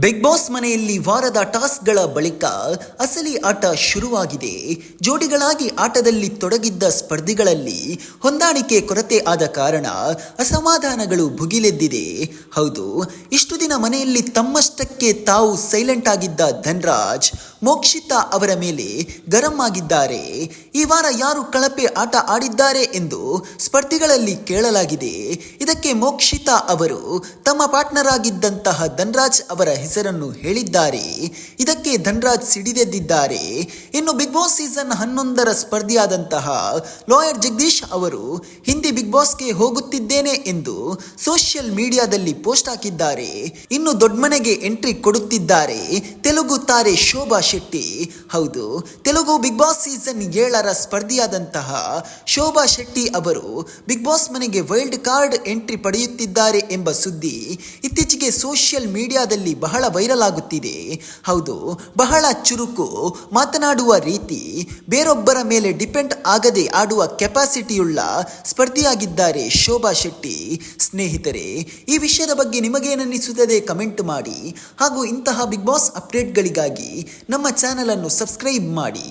Big boss ಮನೆಯಲ್ಲಿ ವಾರದ ಟಾಸ್ಕ್ಗಳ ಬಳಿಕ ಅಸಲಿ ಆಟ ಶುರುವಾಗಿದೆ. ಜೋಡಿಗಳಾಗಿ ಆಟದಲ್ಲಿ ತೊಡಗಿದ್ದ ಸ್ಪರ್ಧಿಗಳಲ್ಲಿ ಹೊಂದಾಣಿಕೆ ಕೊರತೆ ಆದ ಕಾರಣ ಅಸಮಾಧಾನಗಳು ಭುಗಿಲೆದ್ದಿದೆ. ಹೌದು, ಇಷ್ಟು ದಿನ ಮನೆಯಲ್ಲಿ ತಮ್ಮಷ್ಟಕ್ಕೆ ತಾವು ಸೈಲೆಂಟ್ ಆಗಿದ್ದ ಧನ್ರಾಜ್ ಮೋಕ್ಷಿತಾ ಅವರ ಮೇಲೆ ಗರಂ ಆಗಿದ್ದಾರೆ. ಈ ವಾರ ಯಾರು ಕಳಪೆ ಆಟ ಆಡಿದ್ದಾರೆ ಎಂದು ಸ್ಪರ್ಧಿಗಳಲ್ಲಿ ಕೇಳಲಾಗಿದೆ. ಇದಕ್ಕೆ ಮೋಕ್ಷಿತಾ ಅವರು ತಮ್ಮ ಪಾರ್ಟ್ನರ್ ಆಗಿದ್ದಂತಹ ಧನ್ರಾಜ್ ಅವರ ಹೆಸರನ್ನು ಹೇಳಿದ್ದಾರೆ. ಇದಕ್ಕೆ ಧನ್ರಾಜ್ ಸಿಡಿದೆದ್ದಿದ್ದಾರೆ. ಇನ್ನು ಬಿಗ್ ಬಾಸ್ ಸೀಸನ್ 11ರ ಸ್ಪರ್ಧಿಯಾದಂತಹ ಲಾಯರ್ ಜಗದೀಶ್ ಅವರು ಹಿಂದಿ ಬಿಗ್ ಬಾಸ್ಗೆ ಹೋಗುತ್ತಿದ್ದೇನೆ ಎಂದು ಸೋಷಿಯಲ್ ಮೀಡಿಯಾದಲ್ಲಿ ಪೋಸ್ಟ್ ಹಾಕಿದ್ದಾರೆ. ಇನ್ನು ದೊಡ್ಡ ಮನೆಗೆ ಎಂಟ್ರಿ ಕೊಡುತ್ತಿದ್ದಾರೆ ತೆಲುಗು ತಾರೆ ಶೋಭಾ ಶೆಟ್ಟಿ. ಹೌದು, ತೆಲುಗು ಬಿಗ್ ಬಾಸ್ ಸೀಸನ್ 7ರ ಸ್ಪರ್ಧಿಯಾದಂತಹ ಶೋಭಾ ಶೆಟ್ಟಿ ಅವರು ಬಿಗ್ ಬಾಸ್ ಮನೆಗೆ ವೈಲ್ಡ್ ಕಾರ್ಡ್ ಎಂಟ್ರಿ ಪಡೆಯುತ್ತಿದ್ದಾರೆ ಎಂಬ ಸುದ್ದಿ ಇತ್ತೀಚೆಗೆ ಸೋಷಿಯಲ್ ಮೀಡಿಯಾದಲ್ಲಿ ಬಹಳ ವೈರಲ್ ಆಗುತ್ತಿದೆ. ಹೌದು, ಬಹಳ ಚುರುಕು ಮಾತನಾಡುವ ರೀತಿ, ಬೇರೊಬ್ಬರ ಮೇಲೆ ಡಿಪೆಂಡ್ ಆಗದೆ ಆಡುವ ಕೆಪಾಸಿಟಿಯುಳ್ಳ ಸ್ಪರ್ಧಿಯಾಗಿದ್ದಾರೆ ಶೋಭಾ ಶೆಟ್ಟಿ. ಸ್ನೇಹಿತರೆ, ಈ ವಿಷಯದ ಬಗ್ಗೆ ನಿಮಗೇನನ್ನಿಸುತ್ತದೆ ಕಮೆಂಟ್ ಮಾಡಿ. ಹಾಗೂ ಇಂತಹ ಬಿಗ್ ಬಾಸ್ ಅಪ್ಡೇಟ್ಗಳಿಗಾಗಿ ನಮ್ಮ ಚಾನಲ್ ಅನ್ನು ಸಬ್ಸ್ಕ್ರೈಬ್ ಮಾಡಿ.